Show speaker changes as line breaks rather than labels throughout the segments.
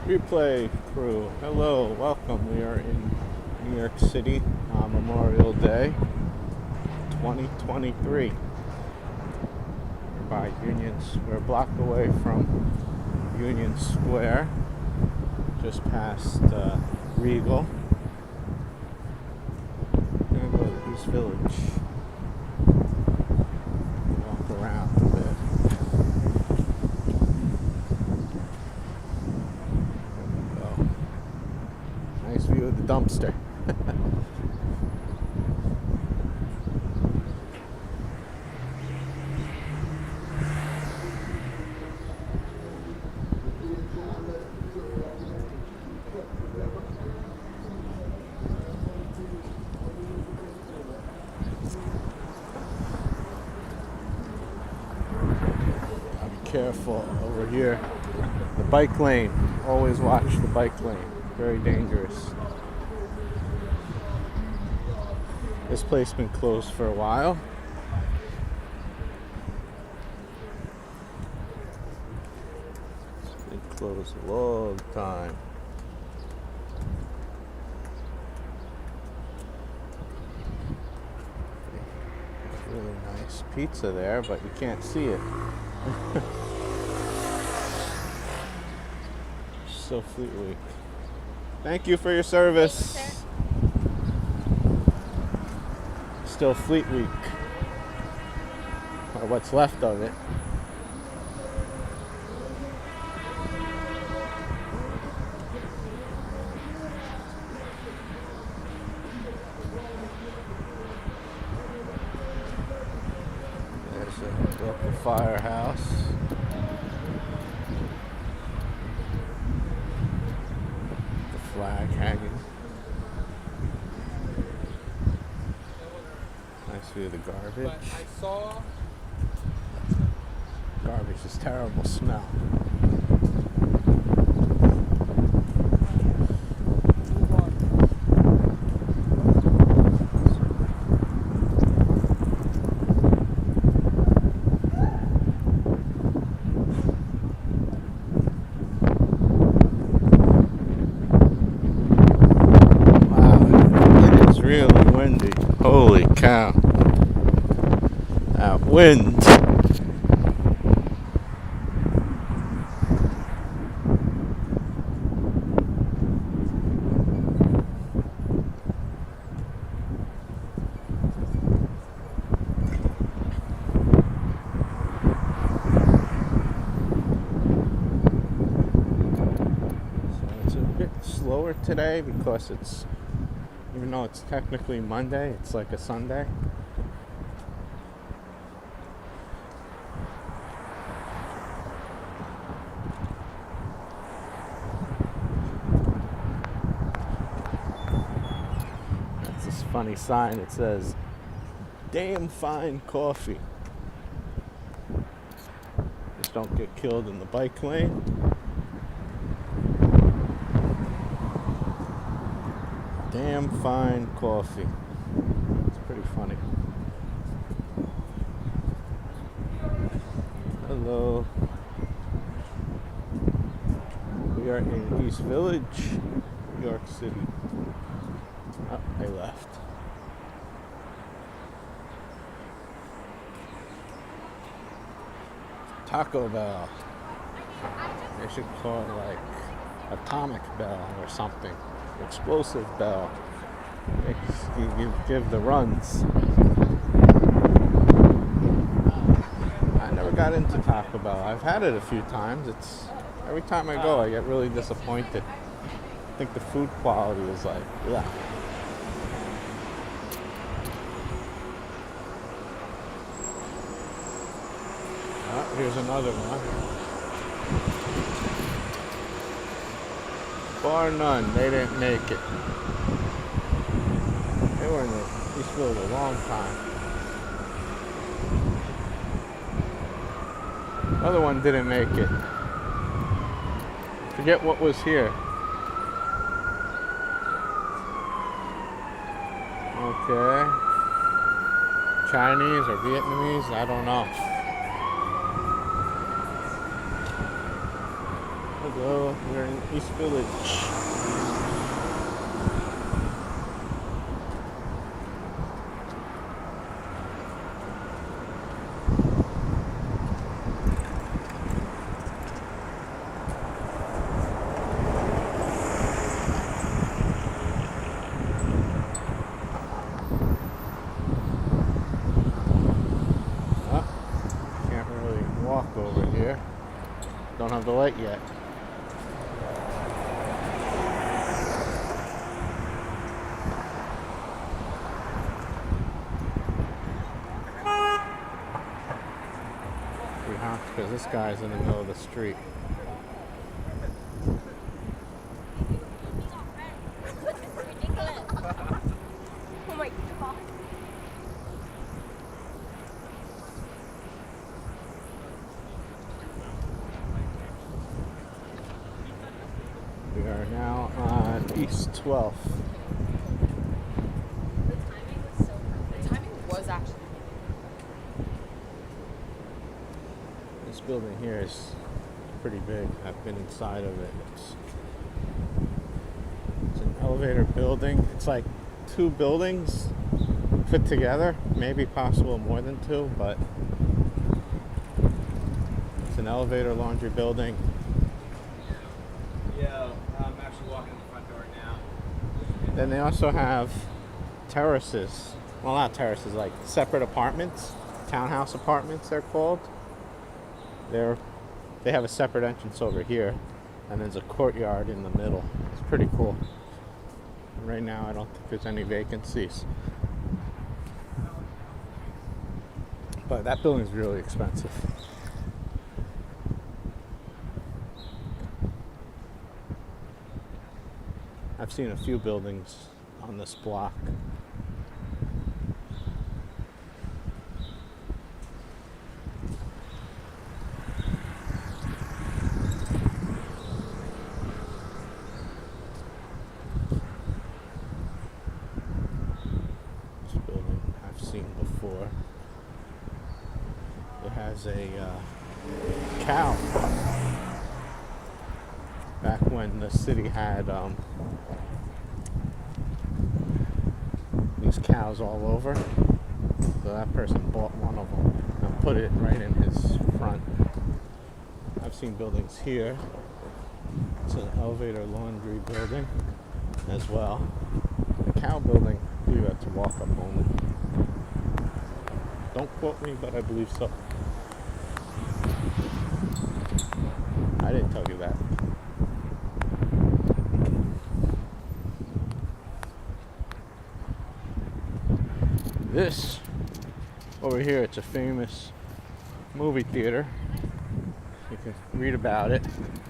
Replay crew, hello, welcome. We are in New York City on Memorial Day 2023. We're by we're a block away from Union Square, just past Regal. We're gonna go to East Village, walk around a bit. Nice view of the dumpster. Be careful over here. The bike lane. Always watch the bike lane. Very dangerous. This place has been closed for a while. It's been closed a long time. Really nice pizza there, but you can't see it. So Fleet Week. Thank you for your service. Still Fleet Week, or what's left of it. There's a local firehouse. The flag hanging. Nice view of the garbage. Garbage is terrible smell. Really windy. Holy cow. That wind. So it's a bit slower today because even though it's technically Monday, it's like a Sunday. That's this funny sign. It says, "Damn fine coffee." Just don't get killed in the bike lane. Damn fine coffee. It's pretty funny. Hello. We are in East Village, New York City. Oh, they left. Taco Bell. They should call it like Atomic Bell or something. Explosive Bell. You give the runs. I never got into Taco Bell. I've had it a few times. Every time I go, I get really disappointed. I think the food quality is like, yeah. Oh, here's another one. Bar none, they didn't make it. They were in the East Village a long time. Another one didn't make it. Forget what was here. Okay. Chinese or Vietnamese, I don't know. So we're in East Village. Can't really walk over here. Don't have the light yet. We have to, because this guy's in the middle of the street.
Oh my god.
We are now on East 12th.
The timing was actually.
This building here is pretty big. I've been inside of it. It's an elevator building. It's like two buildings put together, maybe possible more than two, but it's an elevator laundry building.
Yeah, I'm actually walking in the front door now.
Then they also have terraces. Well, not terraces, like separate apartments, townhouse apartments they're called. They have a separate entrance over here, and there's a courtyard in the middle. It's pretty cool. Right now, I don't think there's any vacancies. But that building's really expensive. I've seen a few buildings on this block. This building I've seen before. It has a cow. Back when the city had these cows all over, so that person bought one of them and put it right in his front. I've seen buildings here. It's an elevator laundry building as well. The cow building, I believe I have to walk up only. Don't quote me, but I believe so. I didn't tell you that. This over here, it's a famous movie theater. You can read about it.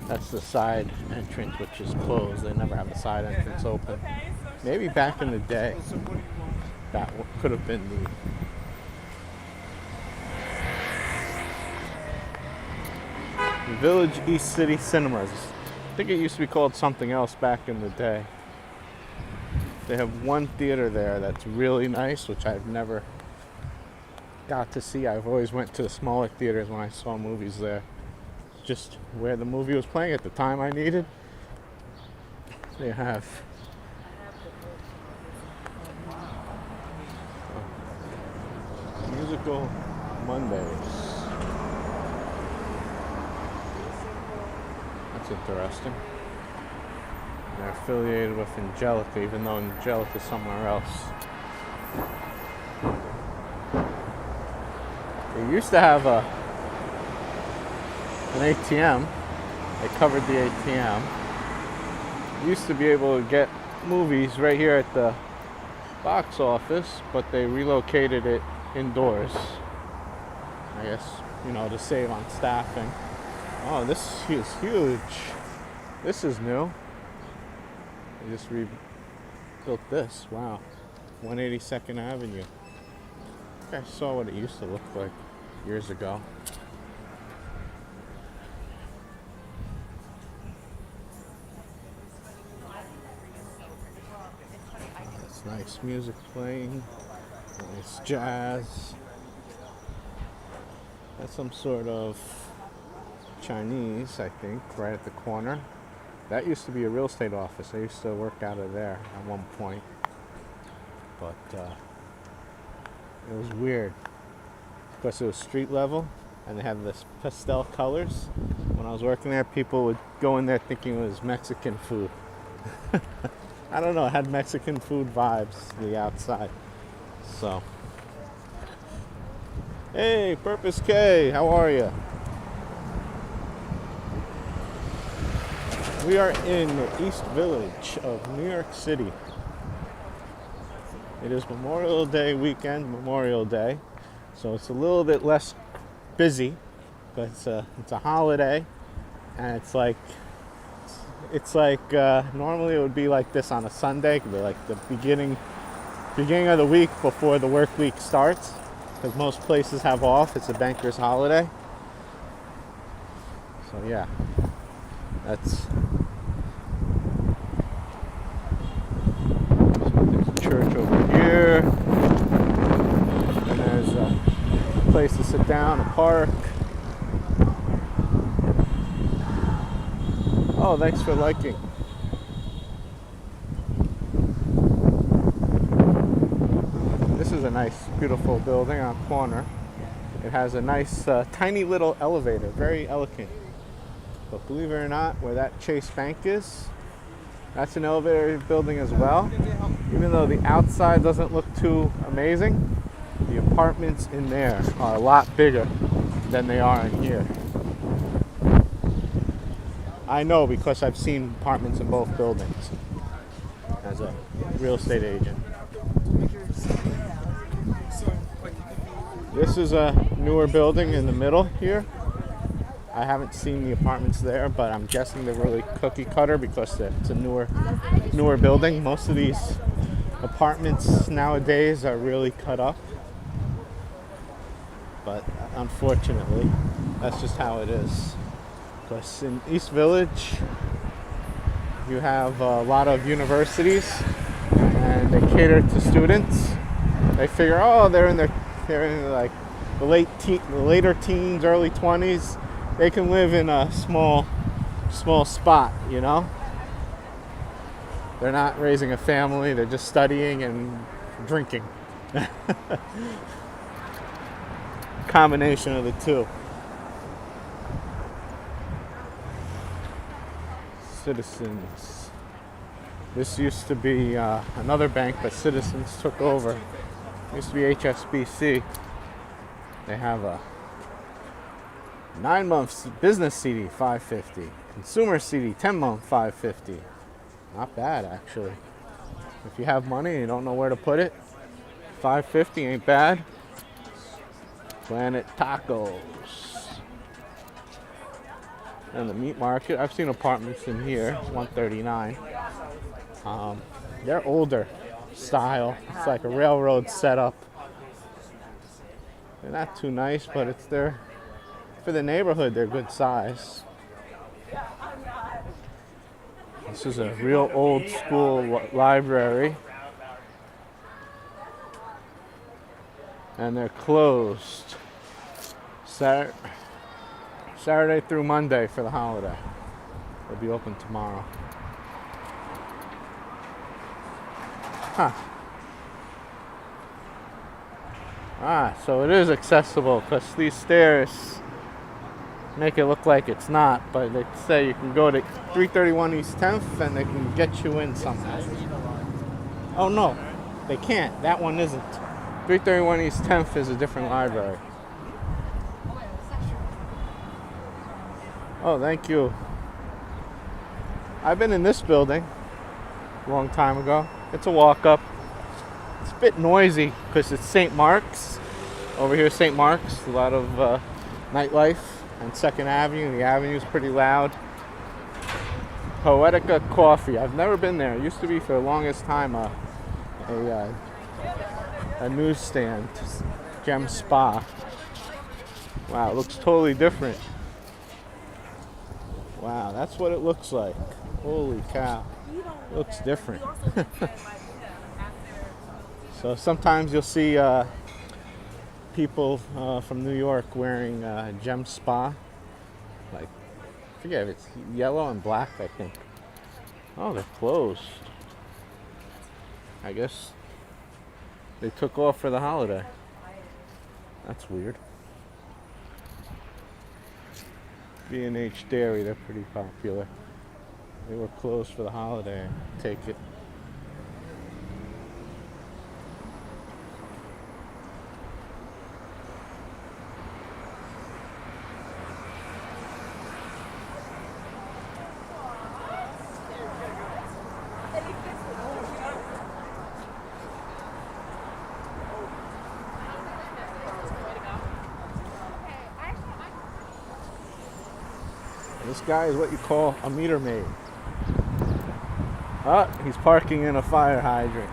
That's the side entrance, which is closed. They never have the side entrance open. Maybe back in the day, that could have been the Village East City Cinemas. I think it used to be called something else back in the day. They have one theater there that's really nice, which I've never got to see. I've always went to the smaller theaters when I saw movies there. Just where the movie was playing at the time I needed. They have Musical Mondays. That's interesting. They're affiliated with Angelica, even though Angelica's somewhere else. They used to have an ATM. They covered the ATM. Used to be able to get movies right here at the box office, but they relocated it indoors. I guess, to save on staffing. Oh, this is huge. This is new. They just rebuilt this. Wow. 182nd Avenue. I think I saw what it used to look like years ago. That's nice music playing. Nice jazz. That's some sort of Chinese, I think, right at the corner. That used to be a real estate office. I used to work out of there at one point. But it was weird because it was street level and they had this pastel colors. When I was working there, people would go in there thinking it was Mexican food. I don't know, it had Mexican food vibes, the outside. So, hey, Purpose K, how are you? We are in the East Village of New York City. It is Memorial Day weekend, Memorial Day, so it's a little bit less busy, but it's a holiday, and it's like normally it would be like this on a Sunday. It could be like the beginning of the week before the work week starts, because most places have off. It's a banker's holiday. So yeah, that's there's a church over here, and there's a place to sit down, a park. Oh, thanks for liking. This is a nice, beautiful building on a corner. It has a nice, tiny little elevator, very elegant. But believe it or not, where that Chase Bank is, that's an elevator building as well. Even though the outside doesn't look too amazing, the apartments in there are a lot bigger than they are in here. I know because I've seen apartments in both buildings as a real estate agent. This is a newer building in the middle here. I haven't seen the apartments there, but I'm guessing they're really cookie cutter because it's a newer building. Most of these apartments nowadays are really cut up. But unfortunately, that's just how it is. Because in East Village, you have a lot of universities, and they cater to students. They figure, oh, they're in like the later teens, early 20s. They can live in a small spot, you know. They're not raising a family. They're just studying and drinking. Combination of the two. Citizens. This used to be another bank, but Citizens took over. It used to be HSBC. They have a 9-month business CD, $550. Consumer CD, 10-month, $550. Not bad, actually. If you have money and you don't know where to put it, $550 ain't bad. Planet Tacos. And the meat market. I've seen apartments in here, $139. They're older style. It's like a railroad setup. They're not too nice, but for the neighborhood, they're good size. This is a real old school library. And they're closed Saturday through Monday for the holiday. They'll be open tomorrow. Huh. So it is accessible because these stairs make it look like it's not, but they say you can go to 331 East 10th and they can get you in somehow. Oh no, they can't. That one isn't. 331 East 10th is a different library. Oh, thank you. I've been in this building a long time ago. It's a walk up. It's a bit noisy because it's St. Mark's. Over here, St. Mark's, a lot of nightlife. And 2nd Avenue, the avenue's pretty loud. Poetica Coffee. I've never been there. It used to be for the longest time a newsstand. Gem Spa. Wow, it looks totally different. Wow, that's what it looks like. Holy cow. It looks different. So sometimes you'll see people from New York wearing Gem Spa, like forget if it's yellow and black, I think. Oh, they're closed. I guess they took off for the holiday. That's weird. B&H Dairy, they're pretty popular. They were closed for the holiday. Take it. This guy is what you call a meter maid. Ah, he's parking in a fire hydrant.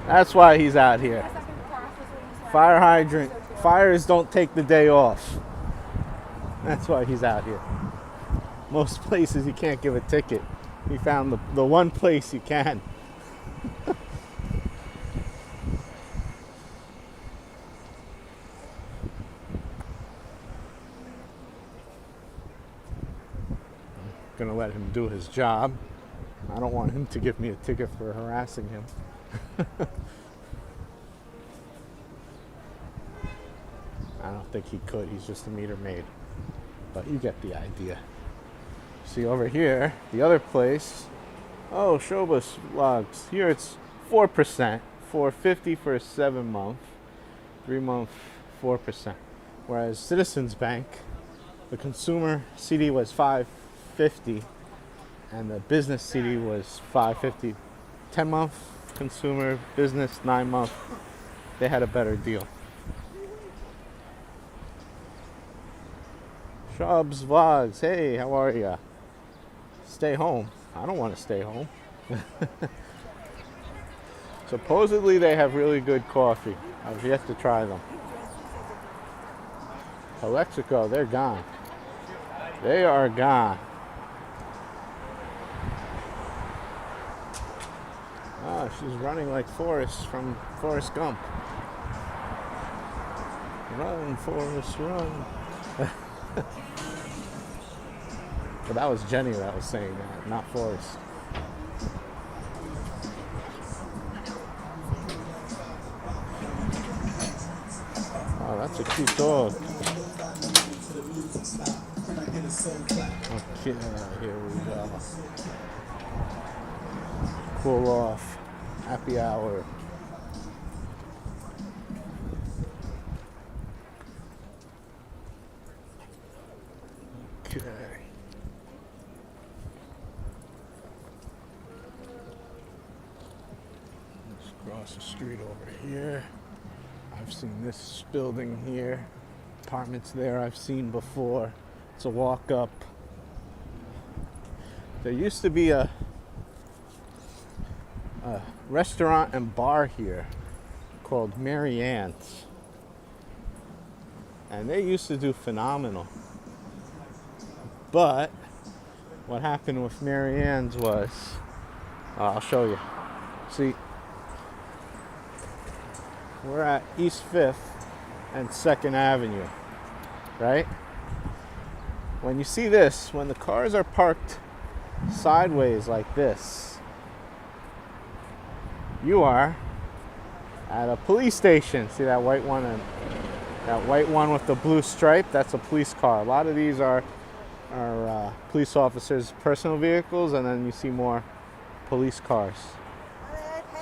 That's why he's out here. Fire hydrant. Fires don't take the day off. That's why he's out here. Most places you can't give a ticket. He found the one place you can. Gonna let him do his job. I don't want him to give me a ticket for harassing him. I don't think he could. He's just a meter maid. But you get the idea. See over here, the other place. Oh, Showbus logs. Here it's 4%. $4.50 for a 7-month. 3-month, 4%. Whereas Citizens Bank, the consumer CD was $5.50 and the business CD was $5.50. 10-month consumer, business 9-month. They had a better deal. Shubs Vlogs, hey, how are ya? Stay home. I don't want to stay home. Supposedly they have really good coffee. I've yet to try them. Alexico, they're gone. They are gone. Ah, she's running like Forrest from Forrest Gump. Run, Forrest, run. But that was Jenny that was saying that, not Forrest. Oh, that's a cute dog. Okay, here we go. Cool off. Happy hour. Okay. Let's cross the street over here. I've seen this building here. Apartments there I've seen before. It's a walk up. There used to be a restaurant and bar here called Mary Ann's. And they used to do phenomenal. But what happened with Mary Ann's was, I'll show you. See, we're at East 5th and 2nd Avenue, right? When you see this, when the cars are parked sideways like this, you are at a police station. See that white one and that white one with the blue stripe? That's a police car. A lot of these are police officers' personal vehicles, and then you see more police cars.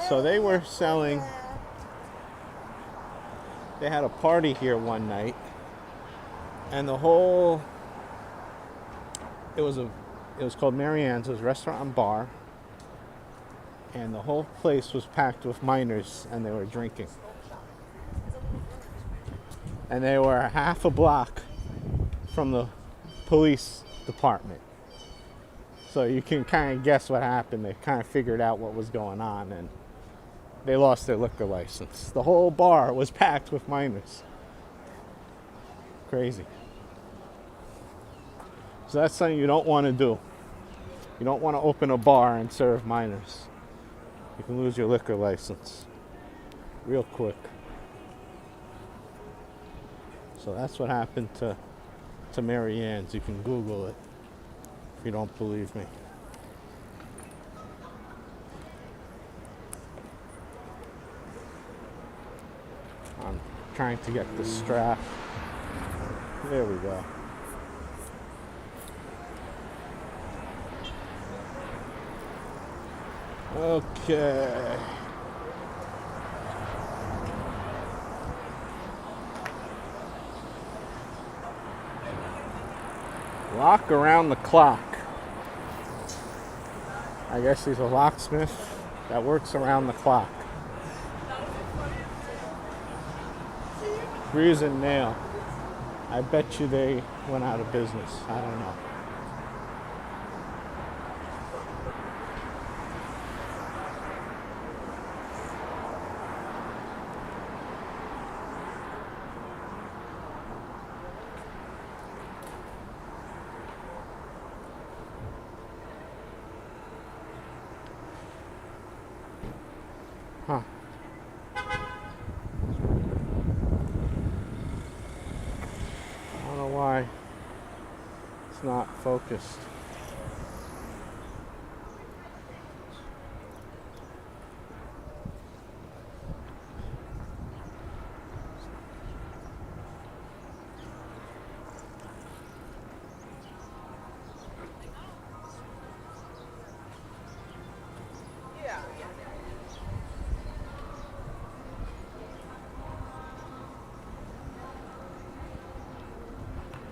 So they were selling. They had a party here one night, and the whole it was called Mary Ann's. It was a restaurant and bar, and the whole place was packed with minors, and they were drinking. And they were half a block from the police department. So you can kind of guess what happened. They kind of figured out what was going on, and they lost their liquor license. The whole bar was packed with minors. Crazy. So that's something you don't want to do. You don't want to open a bar and serve minors. You can lose your liquor license real quick. So that's what happened to Mary Ann's. You can Google it if you don't believe me. I'm trying to get the strap. There we go. Okay. Lock around the clock. I guess he's a locksmith that works around the clock. Reason nail. I bet you they went out of business. I don't know. Huh. I don't know why it's not focused.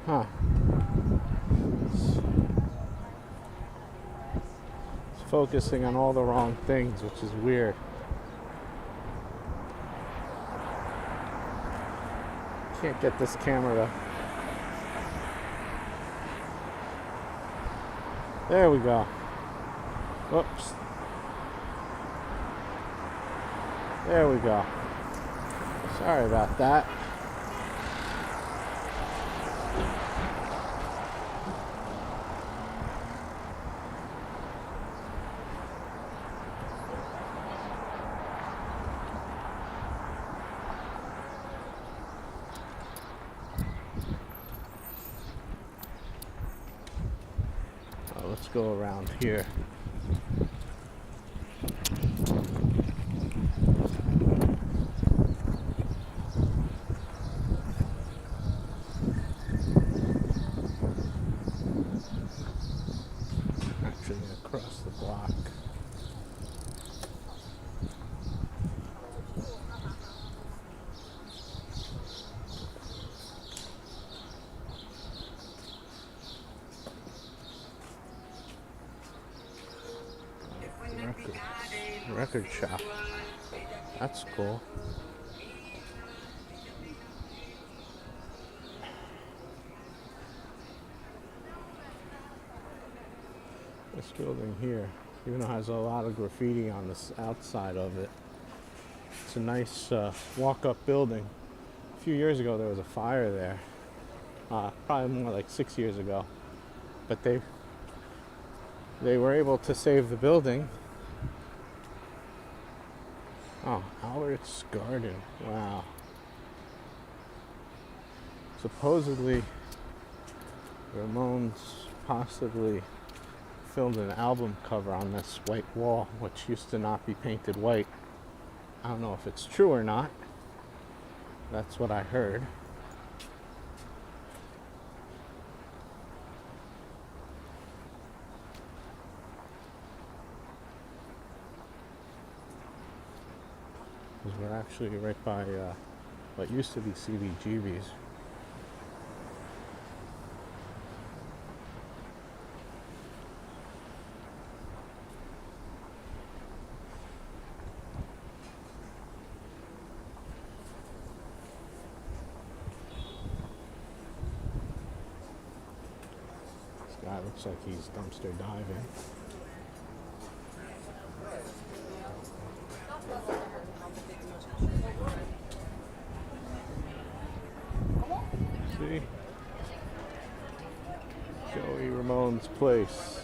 Huh. It's focusing on all the wrong things, which is weird. Can't get this camera to... There we go. Whoops. There we go. Sorry about that. Let's go around here. Actually, across the block. Record shop. That's cool. This building here, even though it has a lot of graffiti on the outside of it, it's a nice walk-up building. A few years ago there was a fire there. Probably more like 6 years ago. But they were able to save the building. Oh, Albert's Garden. Wow. Supposedly, Ramones possibly filmed an album cover on this white wall, which used to not be painted white. I don't know if it's true or not. That's what I heard. We're actually right by what used to be CBGB's. This guy looks like he's dumpster diving. See? Joey Ramone's place.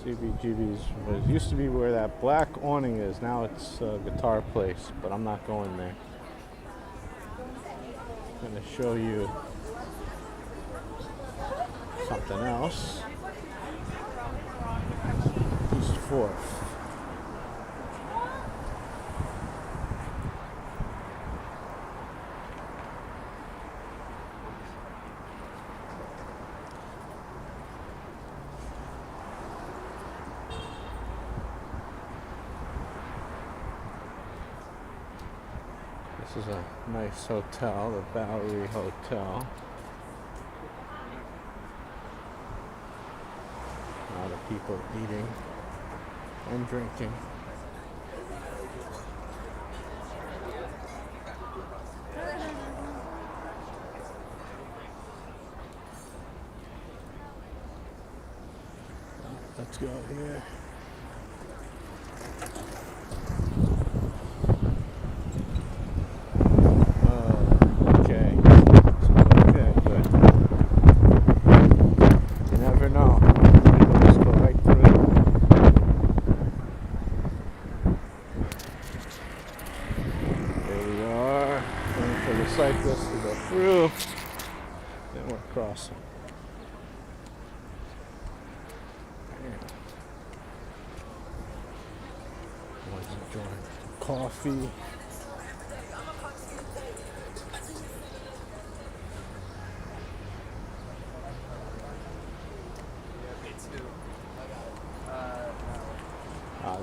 CBGB's was used to be where that black awning is. Now it's a guitar place, but I'm not going there. I'm going to show you something else. East 4th. This is a nice hotel, the Bowery Hotel. A lot of people eating and drinking. Let's go here. Cyclists to go through, then we're crossing. Want to join coffee.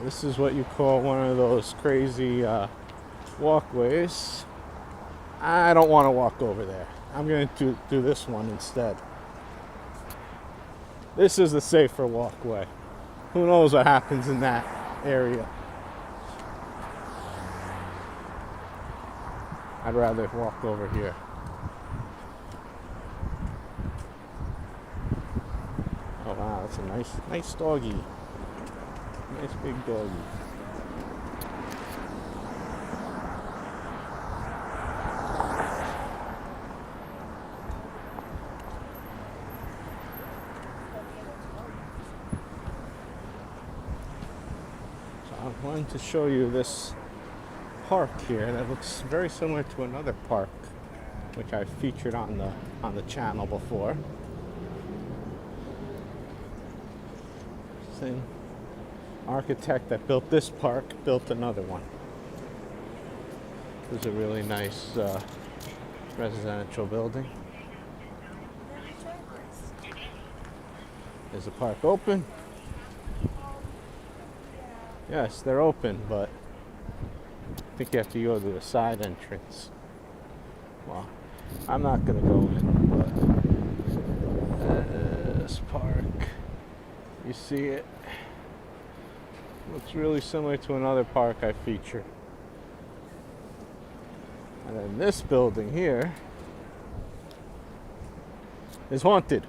This is what you call one of those crazy walkways. I don't want to walk over there. I'm going to do this one instead. This is the safer walkway. Who knows what happens in that area? I'd rather walk over here. Oh wow, that's a nice doggy. Nice big doggy. I wanted to show you this park here that looks very similar to another park which I've featured on the channel before. Same architect that built this park built another one. It was a really nice residential building. Is the park open? Yes, they're open, but I think you have to go to the side entrance. Well, I'm not going to go in, but this park, you see it, looks really similar to another park I featured. And then this building here is haunted.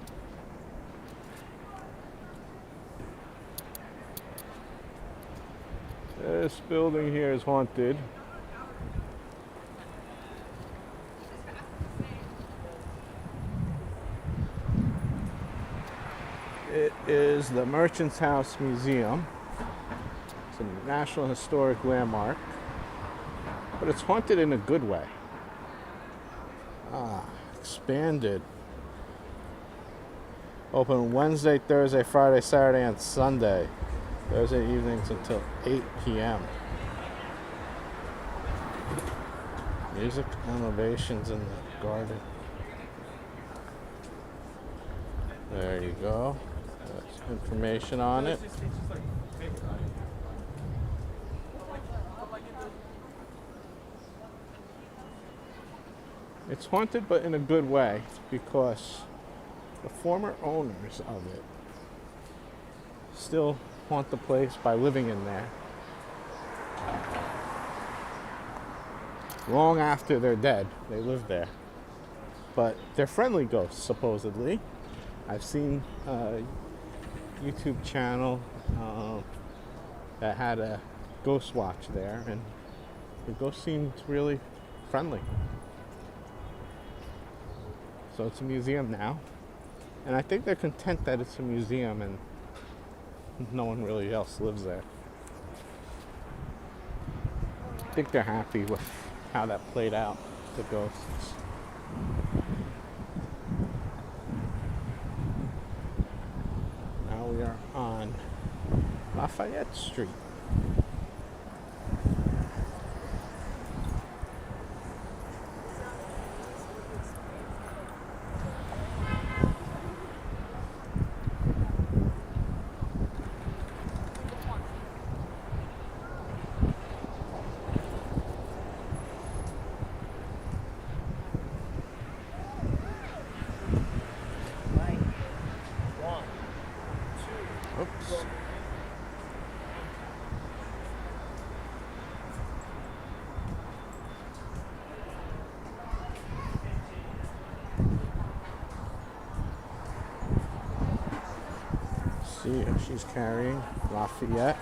This building here is haunted. It is the Merchant's House Museum. It's a National Historic Landmark, but it's haunted in a good way. Expanded. Open Wednesday, Thursday, Friday, Saturday, and Sunday. Thursday evenings until 8 p.m. Music and ovations in the garden. There you go. That's information on it. It's haunted, but in a good way, because the former owners of it still haunt the place by living in there. Long after they're dead, they live there. But they're friendly ghosts, supposedly. I've seen a YouTube channel that had a ghost watch there, and the ghost seemed really friendly. So it's a museum now, and I think they're content that it's a museum and no one really else lives there. I think they're happy with how that played out, the ghosts. Now we are on Lafayette Street. Oops. See if she's carrying Lafayette.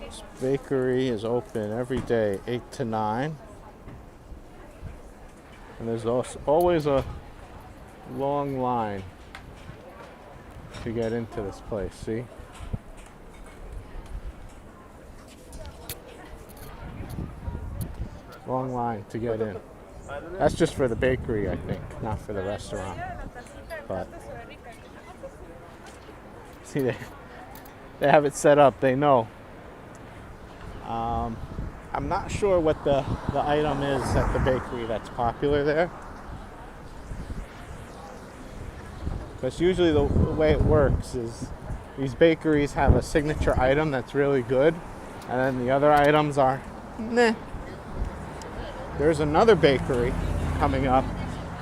This bakery is open every day, 8 to 9. And there's also always a long line to get into this place, see? Long line to get in. That's just for the bakery, I think, not for the restaurant. But see, they have it set up, they know. I'm not sure what the item is at the bakery that's popular there. Because usually the way it works is these bakeries have a signature item that's really good, and then the other items are meh. There's another bakery coming up.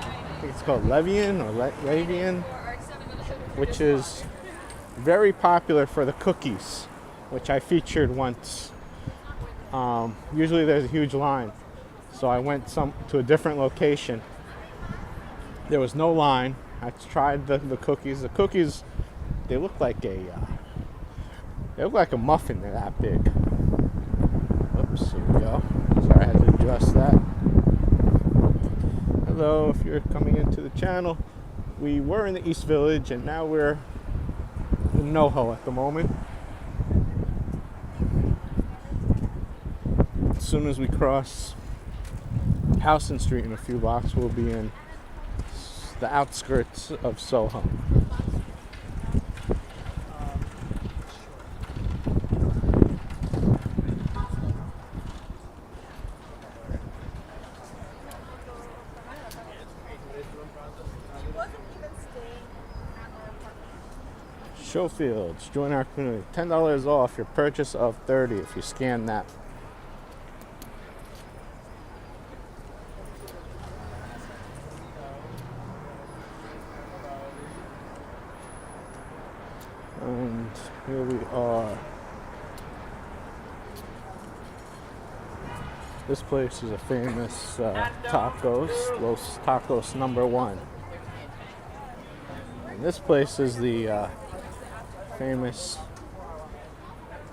I think it's called Levian or Lavian, which is very popular for the cookies, which I featured once. Usually there's a huge line, so I went to a different location. There was no line. I tried the cookies. The cookies, they look like a muffin. They're that big. Oops, here we go. Sorry, I had to adjust that. Hello, if you're coming into the channel, we were in the East Village and now we're in NoHo at the moment. As soon as we cross Houston Street in a few blocks, we'll be in the outskirts of Soho. Showfields, join our community. $10 off your purchase of 30 if you scan that. And here we are. This place is a famous tacos, Los Tacos #1. And this place is the famous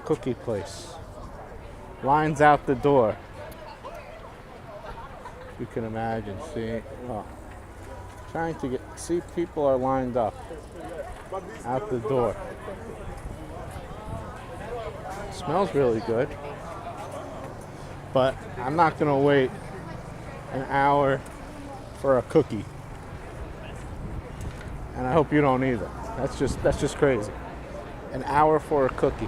cookie place. Lines out the door. You can imagine, see, trying to see people are lined up out the door. Smells really good, but I'm not gonna wait an hour for a cookie, and I hope you don't either. That's just crazy. An hour for a cookie.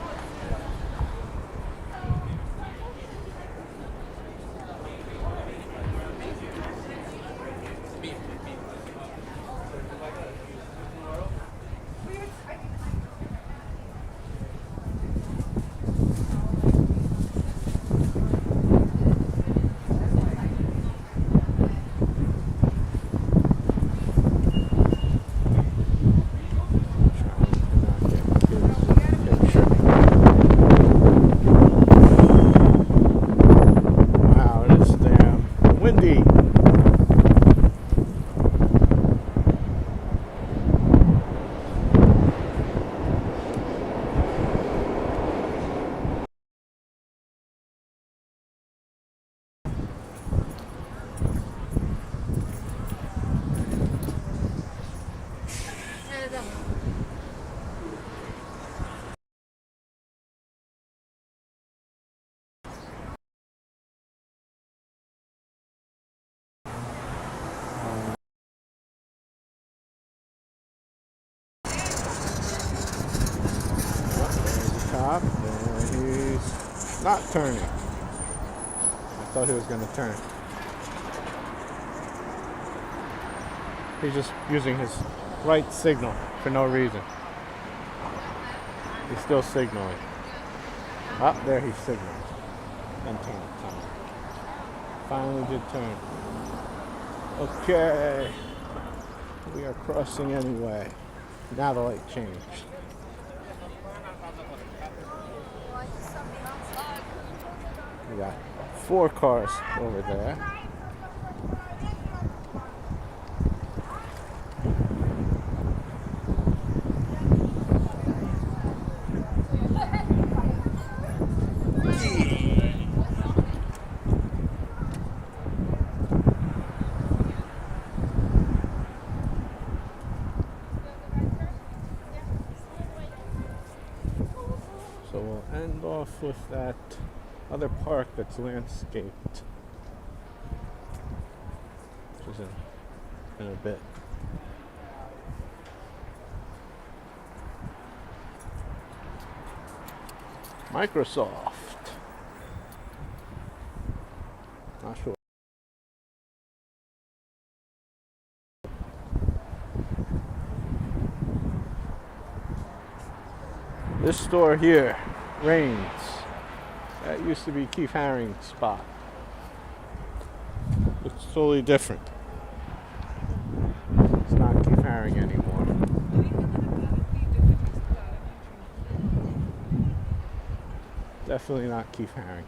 not turning. I thought he was going to turn. He's just using his right signal for no reason. He's still signaling. Up there he signaled. Then turn. Finally did turn. Okay. We are crossing anyway. Now the light changed. We got 4 cars over there. So we'll end off with that other park that's landscaped, which is in a bit. Microsoft. Not sure. This store here, Rains. That used to be Keith Haring's spot. It's totally different. It's not Keith Haring anymore. Definitely not Keith Haring.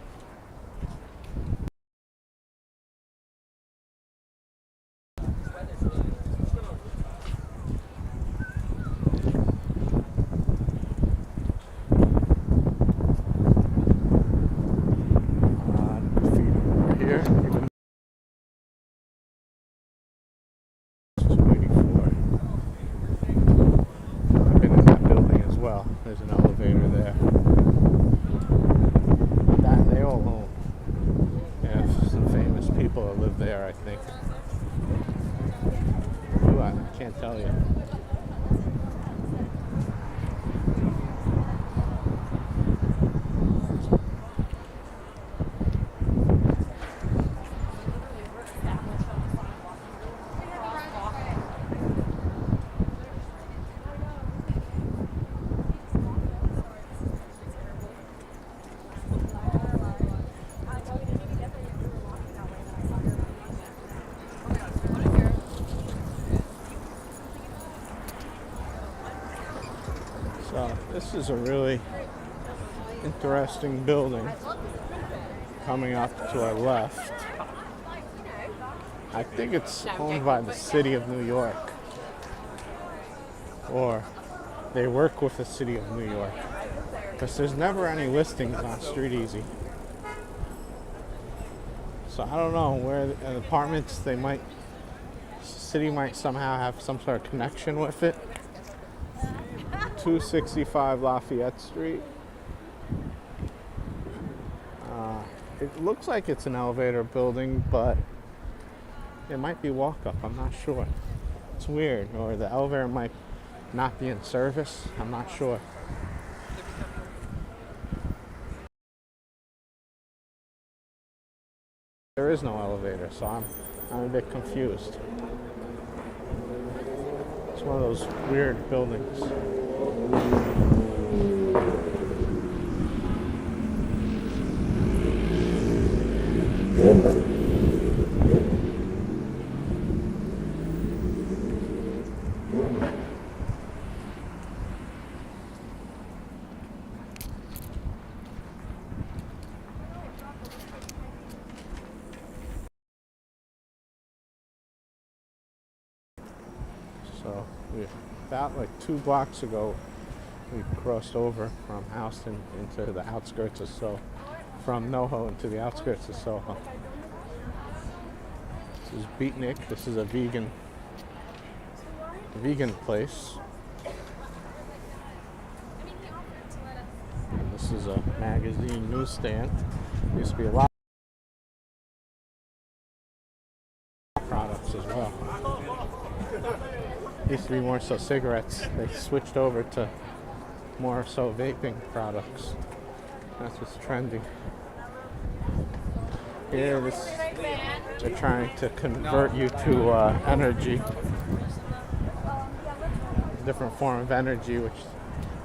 There's an elevator there. That they all own. They have some famous people that live there, I think. Ooh, I can't tell you. So this is a really interesting building coming up to our left. I think it's owned by the city of New York, or they work with the city of New York, because there's never any listings on Street Easy. So I don't know where the apartments, city might somehow have some sort of connection with it. 265 Lafayette Street. It looks like it's an elevator building, but it might be walk-up. I'm not sure. It's weird. Or the elevator might not be in service. I'm not sure. There is no elevator, so I'm a bit confused. It's one of those weird buildings. So about like 2 blocks ago, we crossed over from Houston into the outskirts of Soho, from NoHo into the outskirts of Soho. This is Beatnik. This is a vegan place. And this is a magazine newsstand. There used to be a lot of products as well. Used to be more so cigarettes. They switched over to more so vaping products. That's what's trending. Here, they're trying to convert you to energy, different form of energy, which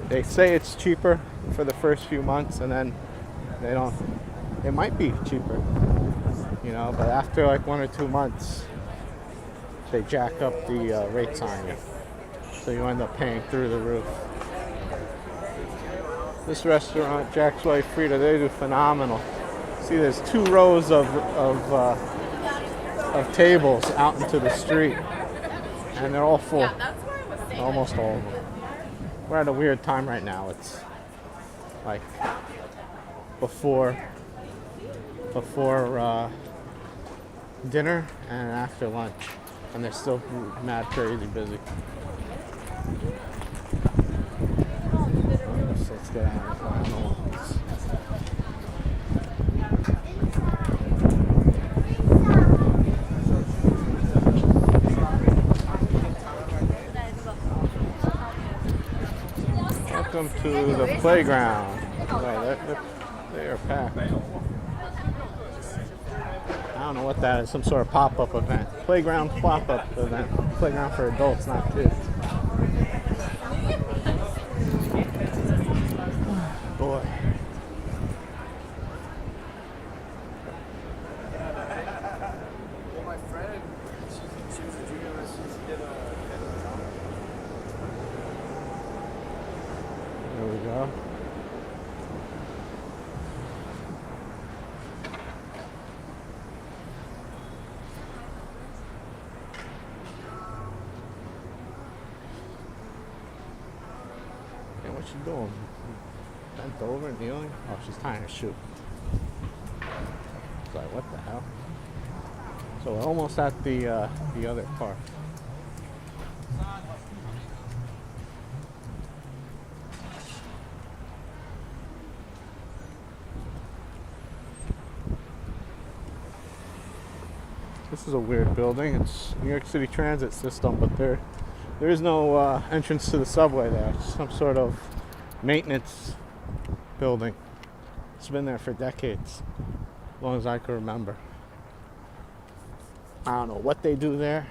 they say it's cheaper for the first few months, and then they don't. It might be cheaper, but after like 1 or 2 months, they jack up the rates on you, so you end up paying through the roof. This restaurant, Jack's Wife Frida, they do phenomenal. See, there's 2 rows of tables out into the street, and they're all full.
Yeah, that's where I was saying.
Almost all of them. We're at a weird time right now. It's like before dinner and after lunch, and they're still mad crazy busy. So let's get out of the final ones. Welcome to the playground. They are packed. I don't know what that is. Some sort of pop-up event. Playground pop-up event. Playground for adults, not kids. Boy.
Well, my friend, she was a junior when she did a
There we go. Hey, what you doing? Bent over and kneeling? Oh, she's tying her shoe. It's like, what the hell? So we're almost at the other park. This is a weird building. It's New York City Transit System, but there is no entrance to the subway there. It's some sort of maintenance building. It's been there for decades, as long as I can remember. I don't know what they do there.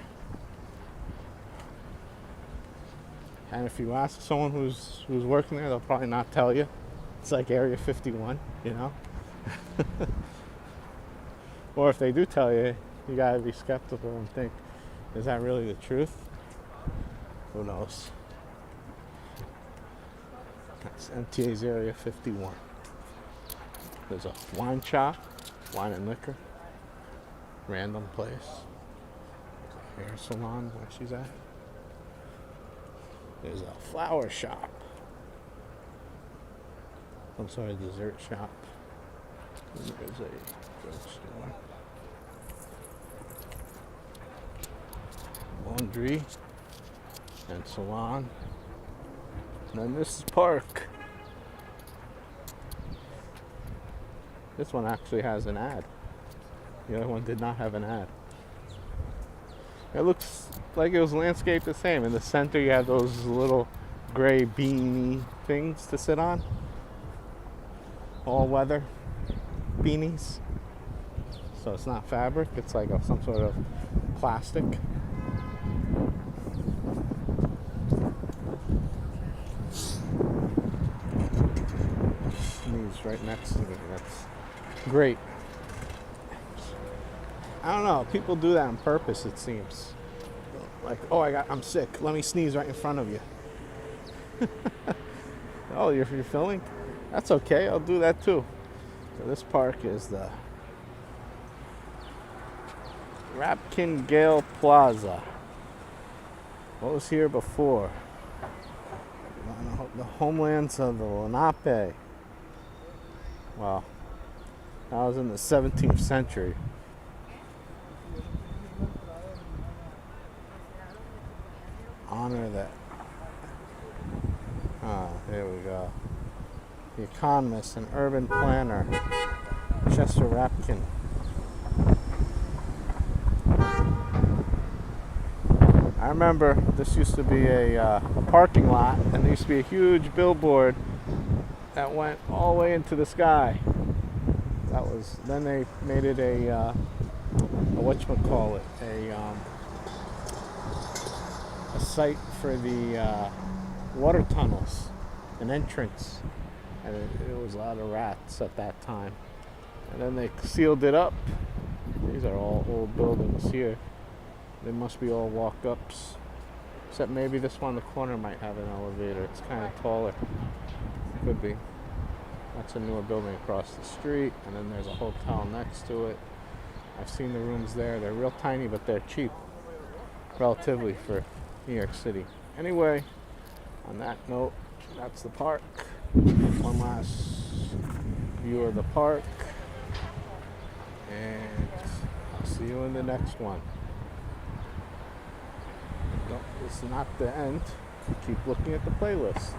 And if you ask someone who's working there, they'll probably not tell you. It's like Area 51, Or if they do tell you, you gotta be skeptical and think, is that really the truth? Who knows? That's MTA's Area 51. There's a wine shop, wine and liquor, random place. There's a hair salon where she's at. There's a flower shop. Some sort of dessert shop. And there's a drugstore. Laundry and salon. And then this is park. This one actually has an ad. The other one did not have an ad. It looks like it was landscaped the same. In the center you have those little gray beanie things to sit on. All weather beanies. So it's not fabric, it's like some sort of plastic. Sneeze right next to me. That's great. I don't know. People do that on purpose, it seems. Like, oh, I'm sick. Let me sneeze right in front of you. Oh, you're filming? That's okay. I'll do that too. So this park is the Rapkin Gale Plaza. What was here before? The homelands of the Lenape. Wow. That was in the 17th century. Honor that. Ah, here we go. The economist and urban planner, Chester Rapkin. I remember this used to be a parking lot, and there used to be a huge billboard that went all the way into the sky. That was, then they made it a whatchamacallit, a site for the water tunnels, an entrance, and it was a lot of rats at that time. And then they sealed it up. These are all old buildings here. They must be all walk-ups, except maybe this one in the corner might have an elevator. It's kind of taller. Could be. That's a newer building across the street, and then there's a hotel next to it. I've seen the rooms there. They're real tiny, but they're cheap, relatively, for New York City. Anyway, on that note, that's the park. One last view of the park, and I'll see you in the next one. No, it's not the end. Keep looking at the playlist.